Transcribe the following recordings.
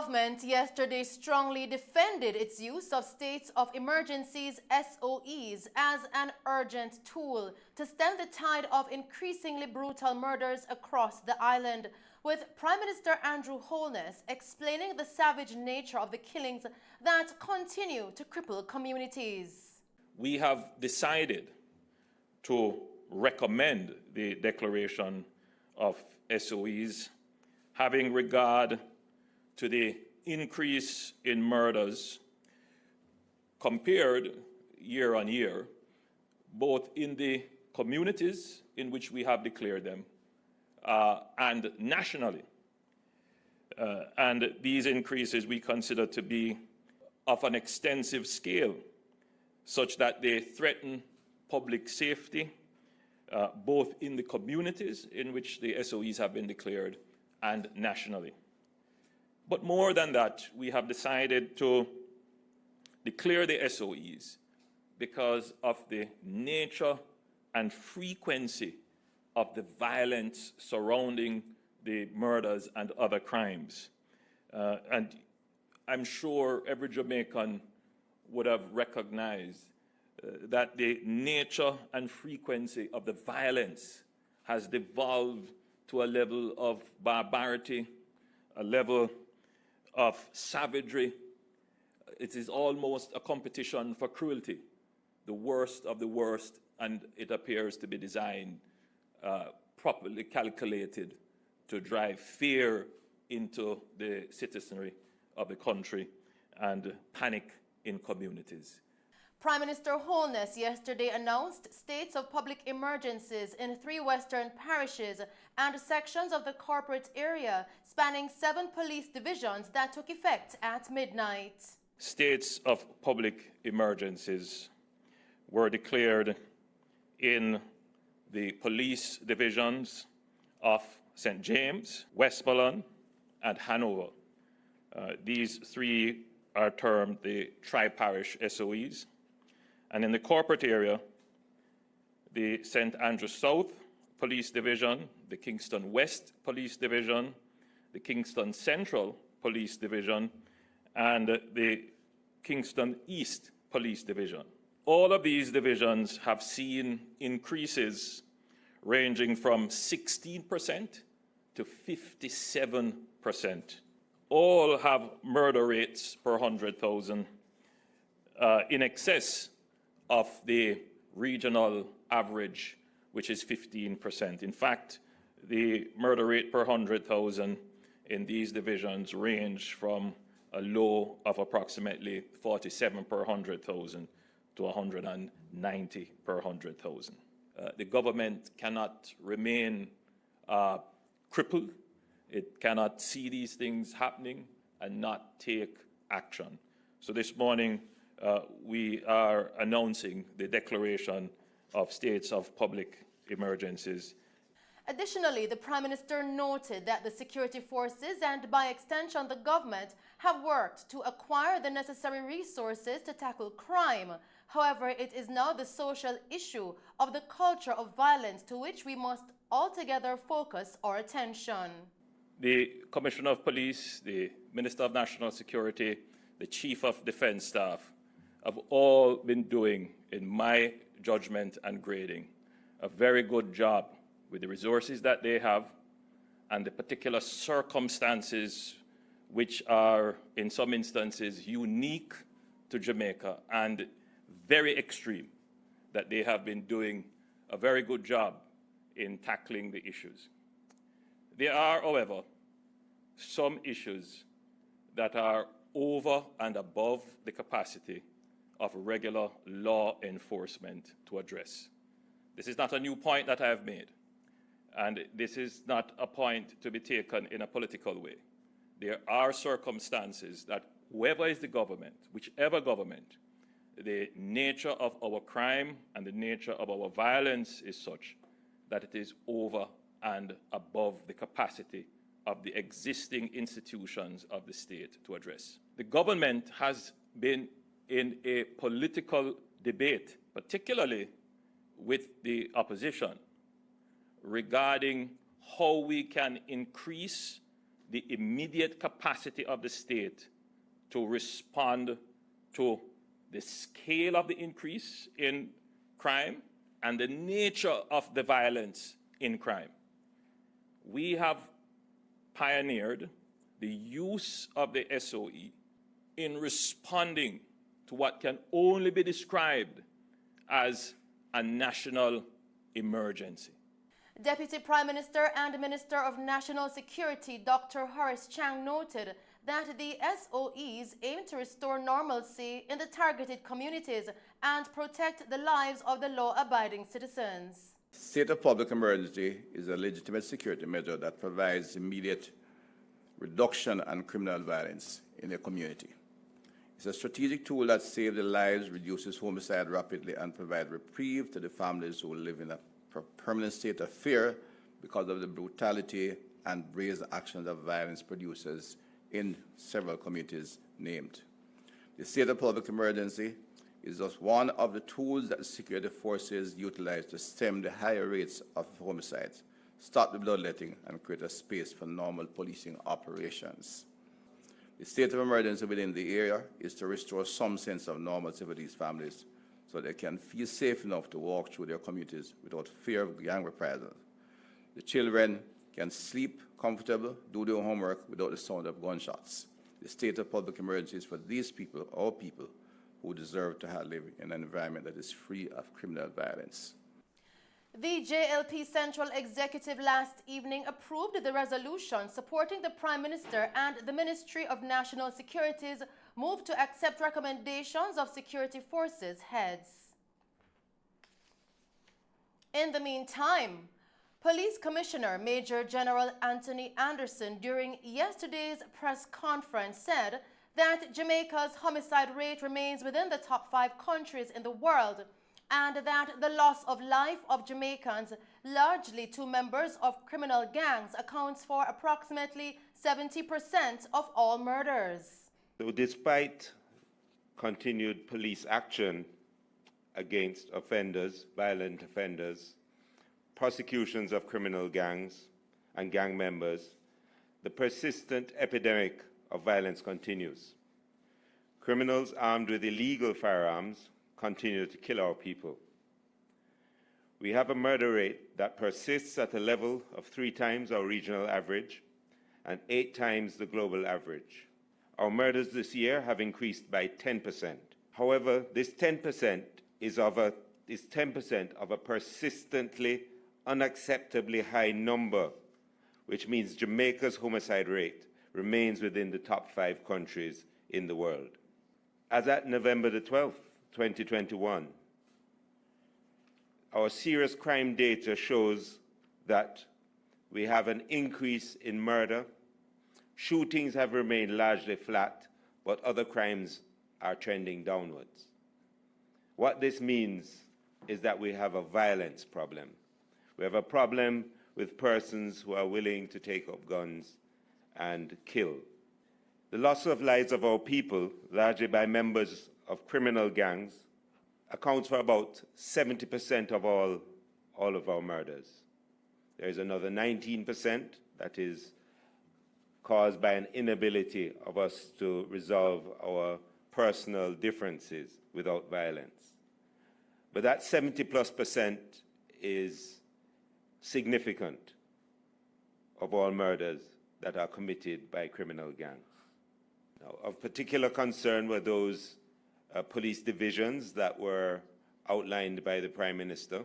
government yesterday strongly defended its use of states of emergencies (SOEs) as an urgent tool to stem the tide of increasingly brutal murders across the island, with Prime Minister Andrew Holness explaining the savage nature of the killings that continue to cripple communities. We have decided to recommend the declaration of SOEs, having regard to the increase in murders compared year on year, both in the communities in which we have declared them and nationally. And these increases we consider to be of an extensive scale, such that they threaten public safety, both in the communities in which the SOEs have been declared and nationally. But more than that, we have decided to declare the SOEs because of the nature and frequency of the violence surrounding the murders and other crimes. And I'm sure every Jamaican would have recognized that the nature and frequency of the violence has devolved to a level of barbarity, a level of savagery. It is almost a competition for cruelty, the worst of the worst, and it appears to be designed, properly calculated to drive fear into the citizenry of the country and panic in communities. Prime Minister Holness yesterday announced states of public emergencies in 3 western parishes and sections of the corporate area, spanning 7 police divisions that took effect at midnight. States of public emergencies were declared in the police divisions of St. James, Westmoreland, and Hanover. These 3 are termed the tri-parish SOEs. And in the corporate area, the St. Andrew South Police Division, the Kingston West Police Division, the Kingston Central Police Division, and the Kingston East Police Division. All of these divisions have seen increases ranging from 16% to 57%. All have murder rates per 100,000 in excess of the regional average, which is 15%. In fact, the murder rate per 100,000 in these divisions range from a low of approximately 47 per 100,000 to 190 per 100,000. The government cannot remain crippled. It cannot see these things happening and not take action. So this morning, we are announcing the declaration of states of public emergencies. Additionally, the Prime Minister noted that the security forces and, by extension, the government have worked to acquire the necessary resources to tackle crime. However, it is now the social issue of the culture of violence to which we must altogether focus our attention. The Commissioner of Police, the Minister of National Security, the Chief of Defense Staff have all been doing, in my judgment and grading, a very good job with the resources that they have and the particular circumstances which are, in some instances, unique to Jamaica and very extreme, that they have been doing a very good job in tackling the issues. There are, however, some issues that are over and above the capacity of regular law enforcement to address. This is not a new point that I have made, and this is not a point to be taken in a political way. There are circumstances that whoever is the government, whichever government, the nature of our crime and the nature of our violence is such that it is over and above the capacity of the existing institutions of the state to address. The government has been in a political debate, particularly with the opposition, regarding how we can increase the immediate capacity of the state to respond to the scale of the increase in crime and the nature of the violence in crime. We have pioneered the use of the SOE in responding to what can only be described as a national emergency. Deputy Prime Minister and Minister of National Security Dr. Horace Chang noted that the SOEs aim to restore normalcy in the targeted communities and protect the lives of the law-abiding citizens. State of public emergency is a legitimate security measure that provides immediate reduction on criminal violence in a community. It's a strategic tool that saves the lives, reduces homicide rapidly, and provides reprieve to the families who live in a permanent state of fear because of the brutality and brazen actions of violence producers in several communities named. The state of public emergency is just one of the tools that the security forces utilize to stem the higher rates of homicides, stop the bloodletting, and create a space for normal policing operations. The state of emergency within the area is to restore some sense of normalcy for these families so they can feel safe enough to walk through their communities without fear of gang reprisals. The children can sleep comfortable, do their homework without the sound of gunshots. The state of public emergency is for these people, our people, who deserve to live in an environment that is free of criminal violence. The JLP Central Executive last evening approved the resolution supporting the Prime Minister and the Ministry of National Security's move to accept recommendations of security forces heads. In the meantime, Police Commissioner Major General Anthony Anderson during yesterday's press conference said that Jamaica's homicide rate remains within the top 5 countries in the world, and that the loss of life of Jamaicans, largely to members of criminal gangs, accounts for approximately 70% of all murders. So despite continued police action against offenders, violent offenders, prosecutions of criminal gangs and gang members, the persistent epidemic of violence continues. Criminals armed with illegal firearms continue to kill our people. We have a murder rate that persists at a level of 3 times our regional average and 8 times the global average. Our murders this year have increased by 10%. However, this 10% is 10% of a persistently, unacceptably high number, which means Jamaica's homicide rate remains within the top 5 countries in the world. As at November the 12th, 2021, our serious crime data shows that we have an increase in murder. Shootings have remained largely flat, but other crimes are trending downwards. What this means is that we have a violence problem. We have a problem with persons who are willing to take up guns and kill. The loss of lives of our people, largely by members of criminal gangs, accounts for about 70% of all of our murders. There is another 19% that is caused by an inability of us to resolve our personal differences without violence. But that 70+% is significant of all murders that are committed by criminal gangs. Now, of particular concern were those police divisions that were outlined by the Prime Minister.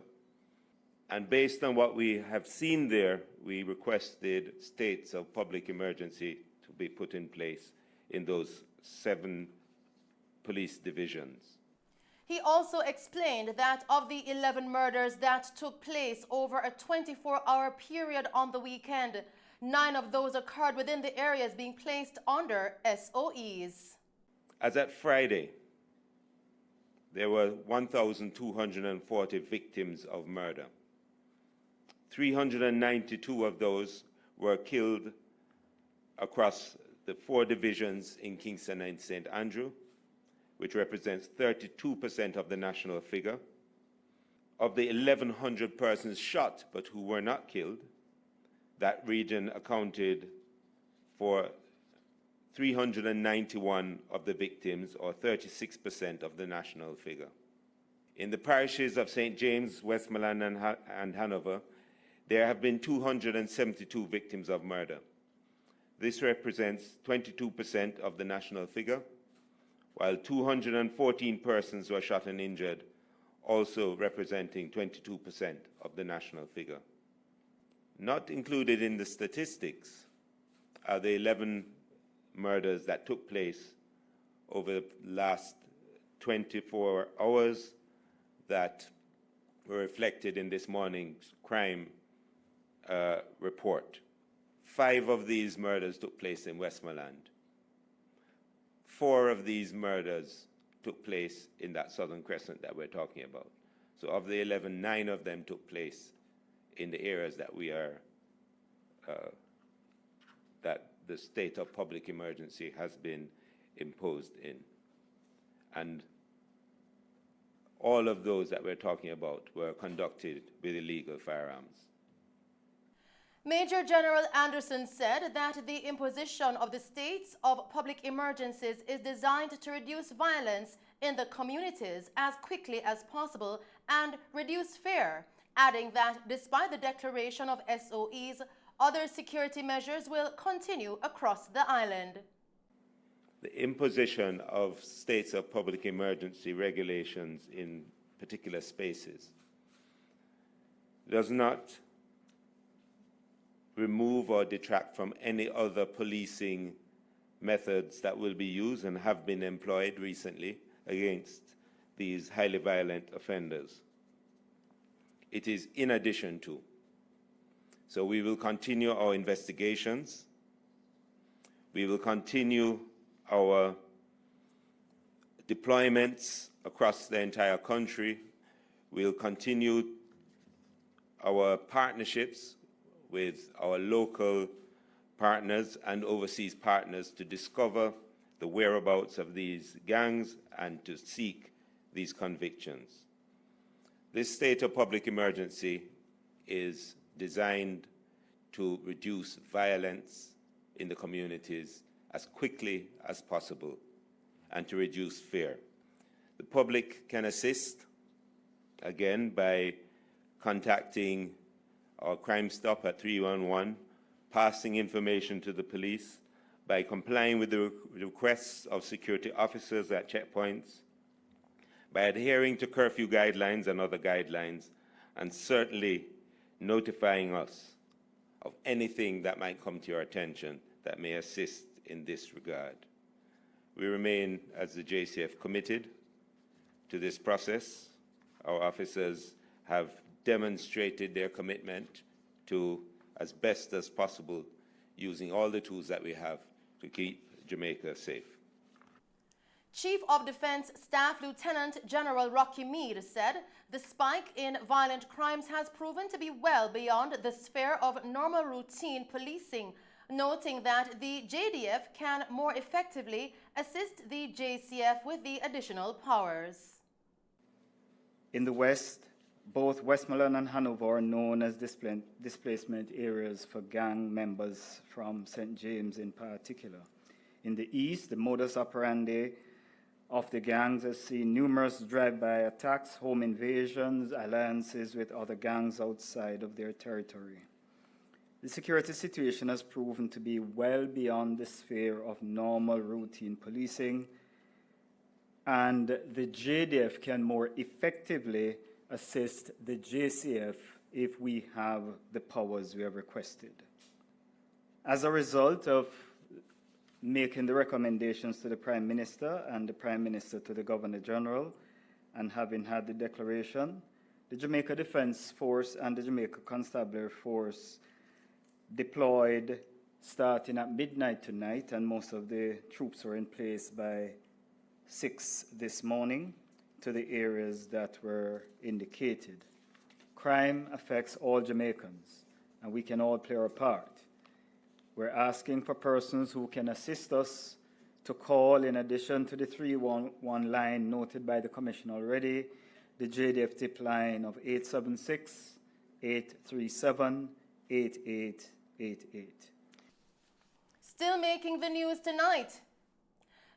And based on what we have seen there, we requested states of public emergency to be put in place in those 7 police divisions. He also explained that of the 11 murders that took place over a 24-hour period on the weekend, 9 of those occurred within the areas being placed under SOEs. As at Friday, there were 1,240 victims of murder. 392 of those were killed across the 4 divisions in Kingston and St. Andrew, which represents 32% of the national figure. Of the 1,100 persons shot but who were not killed, that region accounted for 391 of the victims, or 36% of the national figure. In the parishes of St. James, Westmoreland, and Hanover, there have been 272 victims of murder. This represents 22% of the national figure, while 214 persons were shot and injured, also representing 22% of the national figure. Not included in the statistics are the 11 murders that took place over the last 24 hours that were reflected in this morning's crime report. 5 of these murders took place in Westmoreland. 4 of these murders took place in that Southern Crescent that we're talking about. So of the 11, 9 of them took place in the areas that we are, that the state of public emergency has been imposed in. And all of those that we're talking about were conducted with illegal firearms. Major General Anderson said that the imposition of the states of public emergencies is designed to reduce violence in the communities as quickly as possible and reduce fear, adding that despite the declaration of SOEs, other security measures will continue across the island. The imposition of states of public emergency regulations in particular spaces does not remove or detract from any other policing methods that will be used and have been employed recently against these highly violent offenders. It is in addition to. So we will continue our investigations. We will continue our deployments across the entire country. We'll continue our partnerships with our local partners and overseas partners to discover the whereabouts of these gangs and to seek these convictions. This state of public emergency is designed to reduce violence in the communities as quickly as possible and to reduce fear. The public can assist, again, by contacting our Crime Stop at 311, passing information to the police, by complying with the requests of security officers at checkpoints, by adhering to curfew guidelines and other guidelines, and certainly notifying us of anything that might come to your attention that may assist in this regard. We remain, as the JCF, committed to this process. Our officers have demonstrated their commitment to, as best as possible, using all the tools that we have to keep Jamaica safe. Chief of Defense Staff Lieutenant General Rocky Meade said the spike in violent crimes has proven to be well beyond the sphere of normal routine policing, noting that the JDF can more effectively assist the JCF with the additional powers. In the West, both Westmoreland and Hanover are known as displacement areas for gang members from St. James in particular. In the East, the modus operandi of the gangs has seen numerous drive-by attacks, home invasions, alliances with other gangs outside of their territory. The security situation has proven to be well beyond the sphere of normal routine policing, and the JDF can more effectively assist the JCF if we have the powers we have requested. As a result of making the recommendations to the Prime Minister and the Prime Minister to the Governor General, and having had the declaration, the Jamaica Defence Force and the Jamaica Constabulary Force deployed starting at midnight tonight, and most of the troops were in place by 6 this morning to the areas that were indicated. Crime affects all Jamaicans, and we can all play our part. We're asking for persons who can assist us to call, in addition to the 311 line noted by the Commission already, the JDF tip line of 876-837-8888. Still making the news tonight,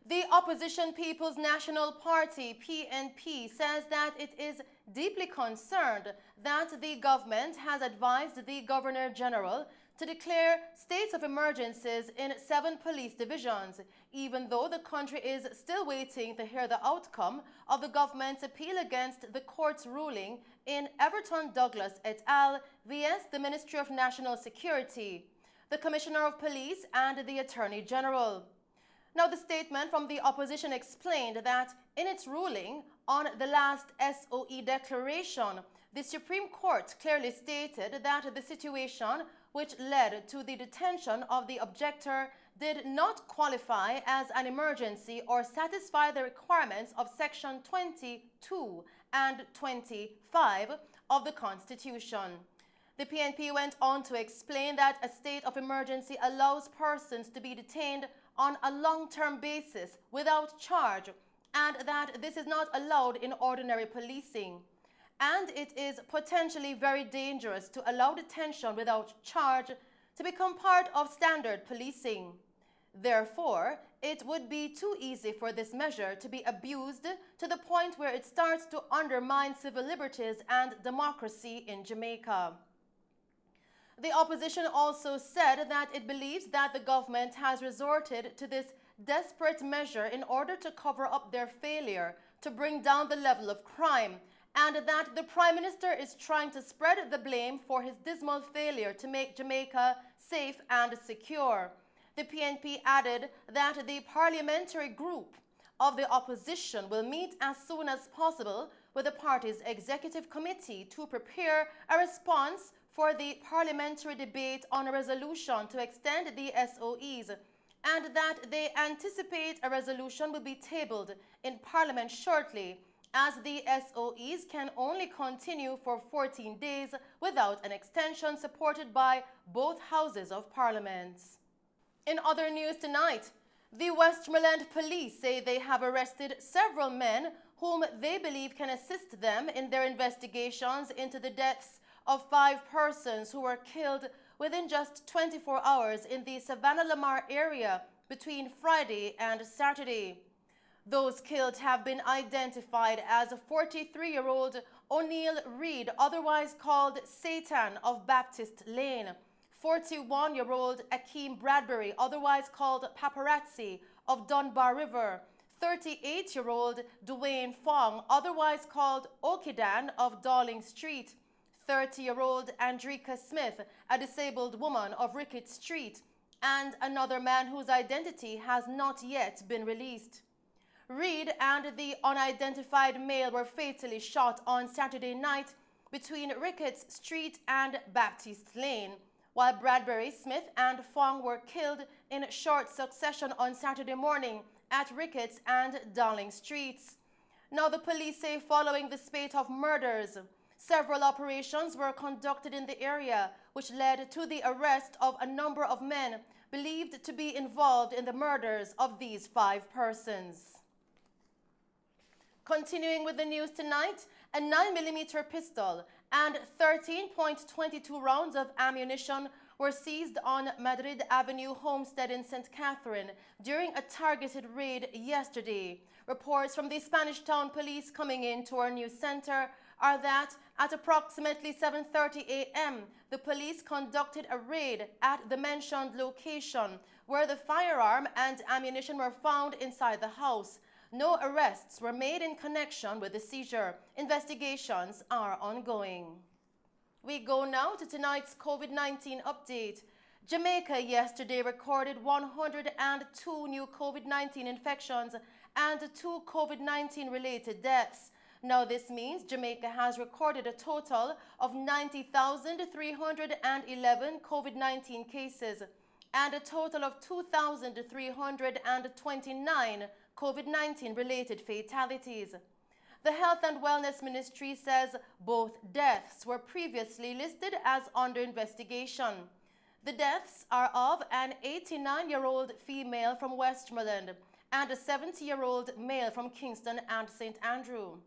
the opposition People's National Party, PNP, says that it is deeply concerned that the government has advised the Governor General to declare states of emergencies in 7 police divisions, even though the country is still waiting to hear the outcome of the government's appeal against the court's ruling in Everton Douglas et al. vs. the Ministry of National Security, the Commissioner of Police, and the Attorney General. Now, the statement from the opposition explained that in its ruling on the last SOE declaration, the Supreme Court clearly stated that the situation which led to the detention of the objector did not qualify as an emergency or satisfy the requirements of Section 22 and 25 of the Constitution. The PNP went on to explain that a state of emergency allows persons to be detained on a long-term basis without charge, and that this is not allowed in ordinary policing. And it is potentially very dangerous to allow detention without charge to become part of standard policing. Therefore, it would be too easy for this measure to be abused to the point where it starts to undermine civil liberties and democracy in Jamaica. The opposition also said that it believes that the government has resorted to this desperate measure in order to cover up their failure to bring down the level of crime, and that the Prime Minister is trying to spread the blame for his dismal failure to make Jamaica safe and secure. The PNP added that the parliamentary group of the opposition will meet as soon as possible with the party's executive committee to prepare a response for the parliamentary debate on a resolution to extend the SOEs, and that they anticipate a resolution will be tabled in Parliament shortly, as the SOEs can only continue for 14 days without an extension supported by both houses of Parliament. In other news tonight, the Westmoreland police say they have arrested several men whom they believe can assist them in their investigations into the deaths of 5 persons who were killed within just 24 hours in the SAVANNA-LA-MAR area between Friday and Saturday. Those killed have been identified as 43-year-old O'Neill Reed, otherwise called Satan, of Baptist Lane, 41-year-old Akeem Bradbury, otherwise called Paparazzi, of Dunbar River, 38-year-old Dwayne Fong, otherwise called Okidan, of Darling Street, 30-year-old Andrika Smith, a disabled woman, of Rickett Street, and another man whose identity has not yet been released. Reed and the unidentified male were fatally shot on Saturday night between Ricketts Street and Baptist Lane, while Bradbury, Smith, and Fong were killed in short succession on Saturday morning at Ricketts and Darling Streets. Now, the police say following the spate of murders, several operations were conducted in the area, which led to the arrest of a number of men believed to be involved in the murders of these 5 persons. Continuing with the news tonight, a 9mm pistol and 13.22 rounds of ammunition were seized on Madrid Avenue Homestead in St. Catherine during a targeted raid yesterday. Reports from the Spanish Town Police coming into our news center are that at approximately 7:30 a.m., the police conducted a raid at the mentioned location where the firearm and ammunition were found inside the house. No arrests were made in connection with the seizure. Investigations are ongoing. We go now to tonight's COVID-19 update. Jamaica yesterday recorded 102 new COVID-19 infections and 2 COVID-19 related deaths. Now, this means Jamaica has recorded a total of 90,311 COVID-19 cases and a total of 2,329 COVID-19 related fatalities. The Health and Wellness Ministry says both deaths were previously listed as under investigation. The deaths are of an 89-year-old female from Westmoreland and a 70-year-old male from Kingston and St. Andrew.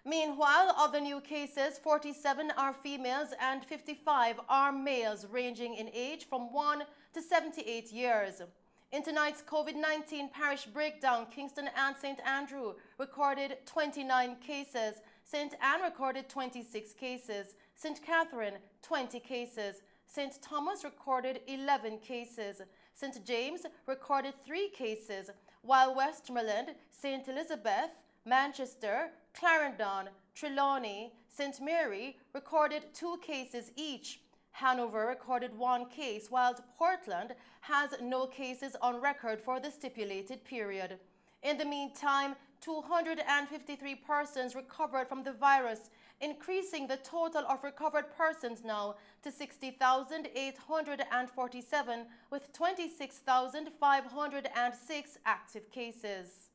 Meanwhile, of the new cases, 47 are females and 55 are males, ranging in age from 1 to 78 years. In tonight's COVID-19 parish breakdown, Kingston and St. Andrew recorded 29 cases, St. Anne recorded 26 cases, St. Catherine 20 cases, St. Thomas recorded 11 cases, St. James recorded 3 cases, while Westmoreland, St. Elizabeth, Manchester, Clarendon, Trelawney, St. Mary recorded 2 cases each. Hanover recorded 1 case, while Portland has no cases on record for the stipulated period. In the meantime, 253 persons recovered from the virus, increasing the total of recovered persons now to 60,847, with 26,506 active cases.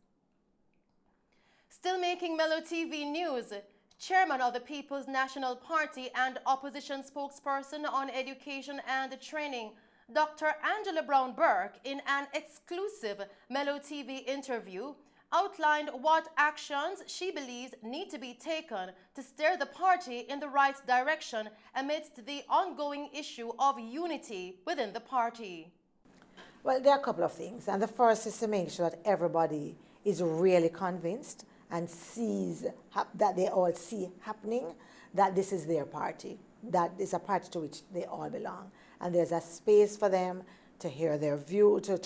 Still making Mellow TV news, Chairman of the People's National Party and opposition spokesperson on education and training, Dr. Angela Brownburke, in an exclusive Mellow TV interview, outlined what actions she believes need to be taken to steer the party in the right direction amidst the ongoing issue of unity within the party. Well, there are a couple of things, and the first is to make sure that everybody is really convinced and sees that they all see happening, that this is their party, that is a party to which they all belong. And there's a space for them to hear their view, to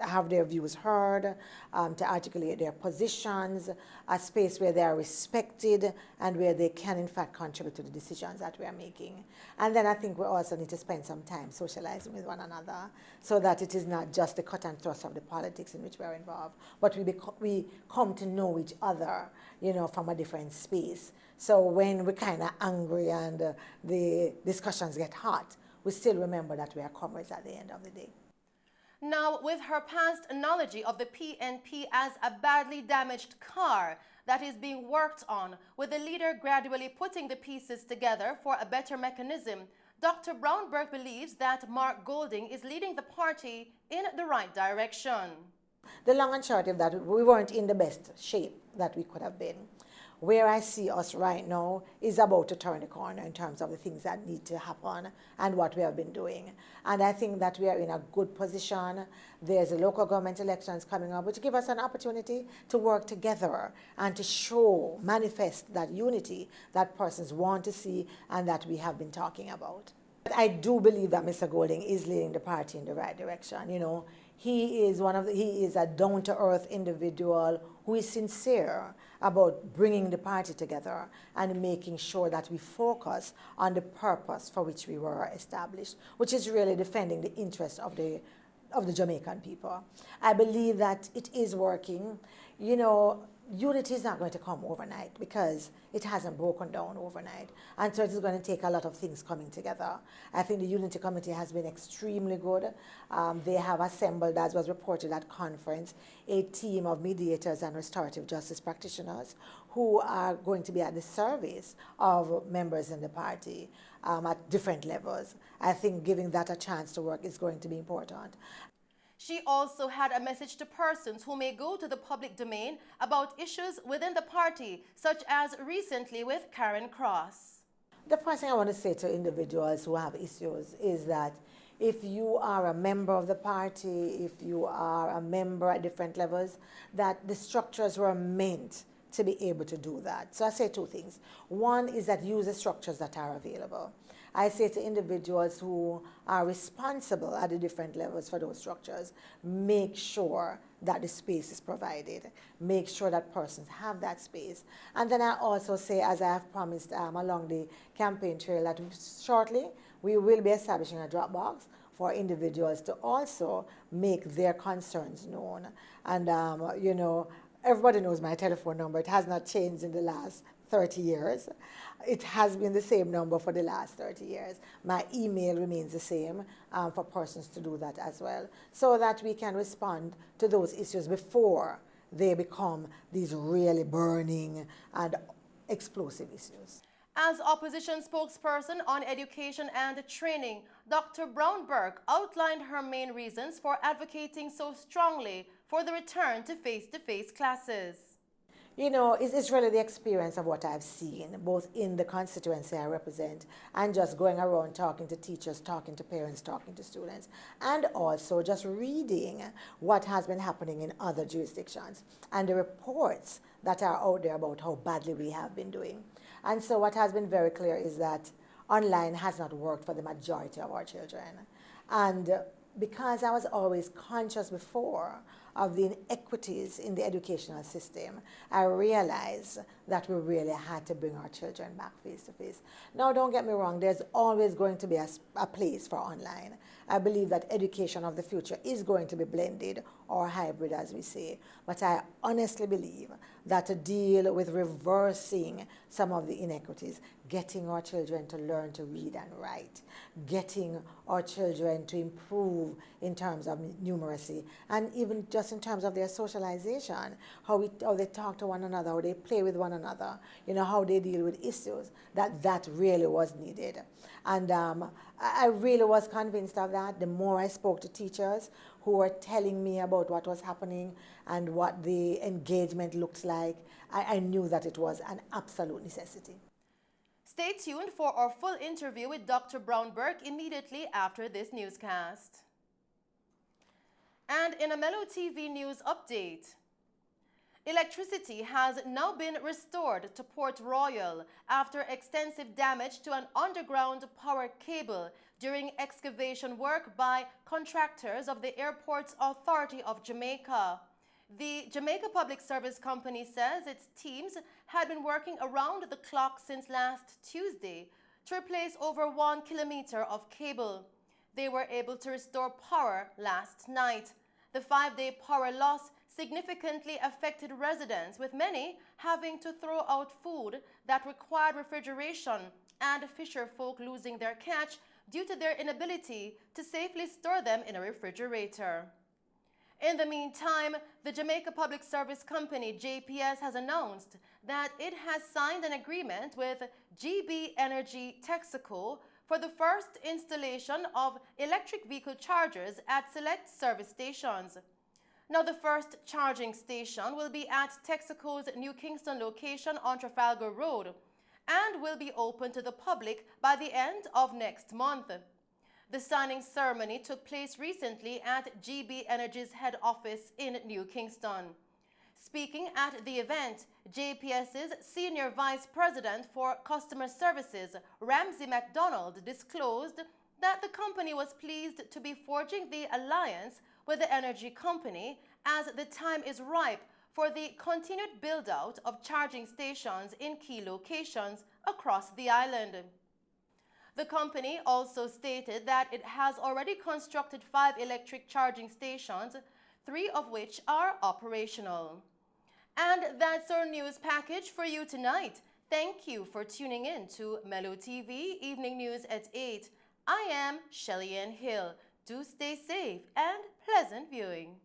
have their views heard, to articulate their positions, a space where they are respected and where they can in fact contribute to the decisions that we are making. And then I think we also need to spend some time socializing with one another so that it is not just the cut and thrust of the politics in which we are involved, but we come to know each other, you know, from a different space. So when we're kind of angry and the discussions get hot, we still remember that we are comrades at the end of the day. Now, with her past analogy of the PNP as a badly damaged car that is being worked on, with the leader gradually putting the pieces together for a better mechanism, Dr. Brownburke believes that Mark Golding is leading the party in the right direction. The long and short of that, we weren't in the best shape that we could have been. Where I see us right now is about to turn the corner in terms of the things that need to happen and what we have been doing. And I think that we are in a good position. There's a local government elections coming up, which give us an opportunity to work together and to show, manifest that unity that persons want to see and that we have been talking about. I do believe that Mr. Golding is leading the party in the right direction. You know, he is a down-to-earth individual who is sincere about bringing the party together and making sure that we focus on the purpose for which we were established, which is really defending the interests of the Jamaican people. I believe that it is working. You know, unity is not going to come overnight because it hasn't broken down overnight. And so it is going to take a lot of things coming together. I think the Unity Committee has been extremely good. They have assembled, as was reported at conference, a team of mediators and restorative justice practitioners who are going to be at the service of members in the party at different levels. I think giving that a chance to work is going to be important. She also had a message to persons who may go to the public domain about issues within the party, such as recently with Karen Cross. The first thing I want to say to individuals who have issues is that if you are a member of the party, if you are a member at different levels, that the structures were meant to be able to do that. So I say 2 things. One is that use the structures that are available. I say to individuals who are responsible at the different levels for those structures, make sure that the space is provided. Make sure that persons have that space. And then I also say, as I have promised along the campaign trail, that shortly we will be establishing a drop box for individuals to also make their concerns known. And, you know, everybody knows my telephone number. It has not changed in the last 30 years. It has been the same number for the last 30 years. My email remains the same for persons to do that as well, so that we can respond to those issues before they become these really burning and explosive issues. As opposition spokesperson on education and training, Dr. Brownburke outlined her main reasons for advocating so strongly for the return to face-to-face classes. You know, it's really the experience of what I've seen, both in the constituency I represent and just going around talking to teachers, talking to parents, talking to students, and also just reading what has been happening in other jurisdictions and the reports that are out there about how badly we have been doing. And so what has been very clear is that online has not worked for the majority of our children. And because I was always conscious before of the inequities in the educational system, I realized that we really had to bring our children back face to face. Now, don't get me wrong, there's always going to be a place for online. I believe that education of the future is going to be blended or hybrid, as we say. But I honestly believe that to deal with reversing some of the inequities, getting our children to learn to read and write, getting our children to improve in terms of numeracy, and even just in terms of their socialization, how they talk to one another, how they play with one another, you know, how they deal with issues, that really was needed. And I really was convinced of that. The more I spoke to teachers who were telling me about what was happening and what the engagement looked like, I knew that it was an absolute necessity. Stay tuned for our full interview with Dr. Brownburke immediately after this newscast. And in a Mellow TV news update, electricity has now been restored to Port Royal after extensive damage to an underground power cable during excavation work by contractors of the Airports Authority of Jamaica. The Jamaica Public Service Company says its teams had been working around the clock since last Tuesday to replace over 1 kilometer of cable. They were able to restore power last night. The 5-day power loss significantly affected residents, with many having to throw out food that required refrigeration and fisher folk losing their catch due to their inability to safely store them in a refrigerator. In the meantime, the Jamaica Public Service Company, JPS, has announced that it has signed an agreement with GB Energy Texaco for the first installation of electric vehicle chargers at select service stations. Now, the first charging station will be at Texaco's New Kingston location on Trafalgar Road and will be open to the public by the end of next month. The signing ceremony took place recently at GB Energy's head office in New Kingston. Speaking at the event, JPS's Senior Vice President for Customer Services, Ramsey MacDonald, disclosed that the company was pleased to be forging the alliance with the energy company as the time is ripe for the continued build-out of charging stations in key locations across the island. The company also stated that it has already constructed 5 electric charging stations, 3 of which are operational. And that's our news package for you tonight. Thank you for tuning in to Mellow TV Evening News at 8. I am Shelley Ann Hill. Do stay safe and pleasant viewing.